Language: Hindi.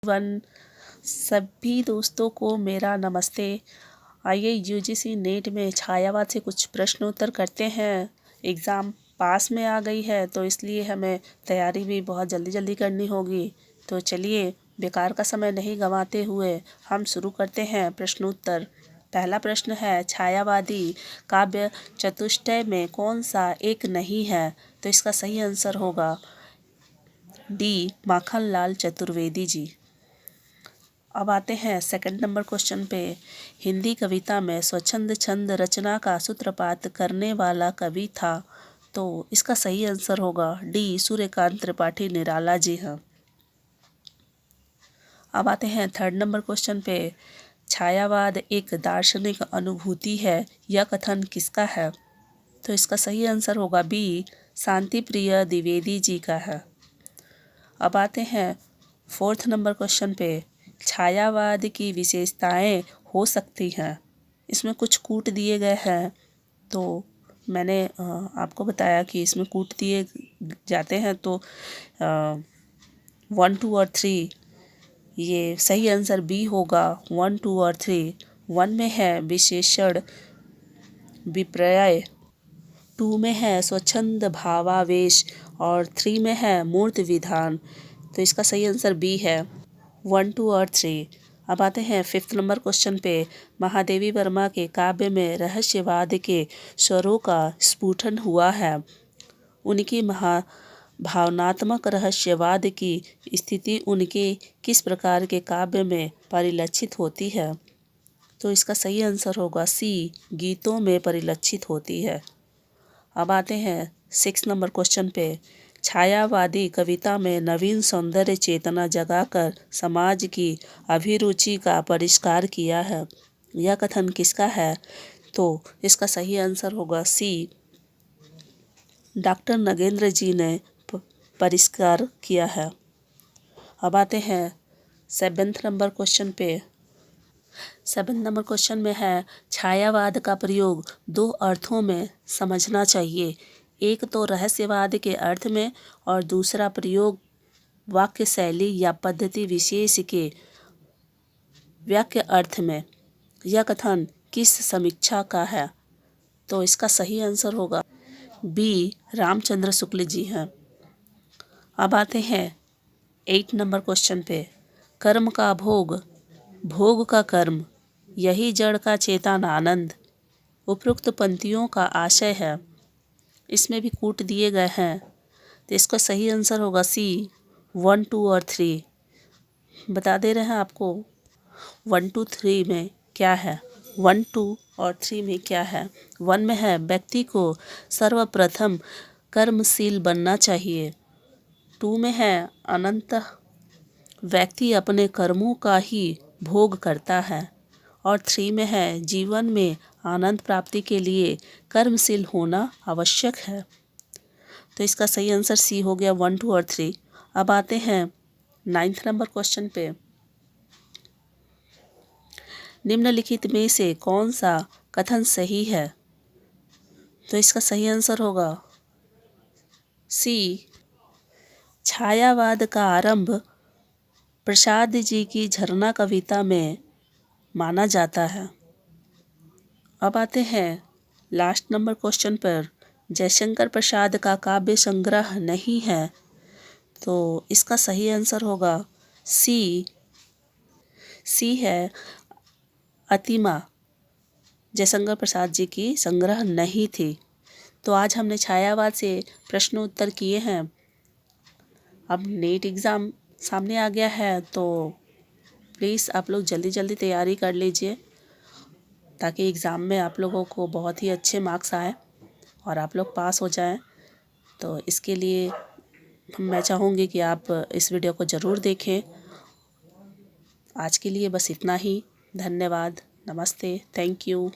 वन सभी दोस्तों को मेरा नमस्ते। आइए यूजीसी नेट में छायावाद से कुछ प्रश्नोत्तर करते हैं। एग्ज़ाम पास में आ गई है तो इसलिए हमें तैयारी भी बहुत जल्दी जल्दी करनी होगी। तो चलिए बेकार का समय नहीं गंवाते हुए हम शुरू करते हैं प्रश्नोत्तर। पहला प्रश्न है, छायावादी काव्य चतुष्टय में कौन सा एक नहीं है? तो इसका सही आंसर होगा डी, माखनलाल चतुर्वेदी जी। अब आते हैं सेकंड नंबर क्वेश्चन पे। हिंदी कविता में स्वच्छंद छंद रचना का सूत्रपात करने वाला कवि था? तो इसका सही आंसर होगा डी, सूर्यकांत त्रिपाठी निराला जी हैं। अब आते हैं थर्ड नंबर क्वेश्चन पे। छायावाद एक दार्शनिक अनुभूति है, यह कथन किसका है? तो इसका सही आंसर होगा बी, शांति प्रिय द्विवेदी जी का है। अब आते हैं फोर्थ नंबर क्वेश्चन पे। छायावाद की विशेषताएं हो सकती हैं, इसमें कुछ कूट दिए गए हैं। तो मैंने आपको बताया कि इसमें कूट दिए जाते हैं तो 1, 2 और 3, ये सही आंसर बी होगा 1, 2 और 3। 1 में है विशेषण विपर्यय, 2 में है स्वच्छंद भावावेश और 3 में है मूर्त विधान। तो इसका सही आंसर बी है 1, 2 और 3। अब आते हैं फिफ्थ नंबर क्वेश्चन पे। महादेवी वर्मा के काव्य में रहस्यवाद के स्वरों का स्फुटन हुआ है। उनकी भावनात्मक रहस्यवाद की स्थिति उनके किस प्रकार के काव्य में परिलक्षित होती है? तो इसका सही आंसर होगा सी, गीतों में परिलक्षित होती है। अब आते हैं 6 नंबर क्वेश्चन पे। छायावादी कविता में नवीन सौंदर्य चेतना जगाकर समाज की अभिरुचि का परिष्कार किया है, यह कथन किसका है? तो इसका सही आंसर होगा सी, डॉक्टर नगेंद्र जी ने परिष्कार किया है। अब आते हैं 7 नंबर क्वेश्चन पे। 7 नंबर क्वेश्चन में है, छायावाद का प्रयोग 2 अर्थों में समझना चाहिए। एक तो रहस्यवाद के अर्थ में और दूसरा प्रयोग वाक्य शैली या पद्धति विशेष के वाक्य अर्थ में। यह कथन किस समीक्षा का है? तो इसका सही आंसर होगा बी, रामचंद्र शुक्ल जी हैं। अब आते हैं 8 नंबर क्वेश्चन पे। कर्म का भोग, भोग का कर्म, यही जड़ का चेतन आनंद, उपरोक्त पंक्तियों का आशय है। इसमें भी कूट दिए गए हैं तो इसका सही आंसर होगा सी, 1, 2 और 3। बता दे रहे हैं आपको 1, 2, 3 में क्या है। 1, 2 और 3 में क्या है? 1 में है व्यक्ति को सर्वप्रथम कर्मशील बनना चाहिए। 2 में है अनंत व्यक्ति अपने कर्मों का ही भोग करता है। और 3 में है जीवन में आनंद प्राप्ति के लिए कर्मशील होना आवश्यक है। तो इसका सही आंसर सी हो गया 1, 2 और 3। अब आते हैं 9th नंबर क्वेश्चन पे। निम्नलिखित में से कौन सा कथन सही है? तो इसका सही आंसर होगा सी, छायावाद का आरंभ प्रसाद जी की झरना कविता में माना जाता है। अब आते हैं लास्ट नंबर क्वेश्चन पर। जयशंकर प्रसाद का काव्य संग्रह नहीं है, तो इसका सही आंसर होगा सी, है अतिमा। जयशंकर प्रसाद जी की संग्रह नहीं थी। तो आज हमने छायावाद से प्रश्न उत्तर किए हैं। अब नेट एग्ज़ाम सामने आ गया है तो प्लीज़ आप लोग जल्दी जल्दी तैयारी कर लीजिए ताकि एग्ज़ाम में आप लोगों को बहुत ही अच्छे मार्क्स आए और आप लोग पास हो जाएं। तो इसके लिए मैं चाहूँगी कि आप इस वीडियो को ज़रूर देखें। आज के लिए बस इतना ही। धन्यवाद, नमस्ते, थैंक यू।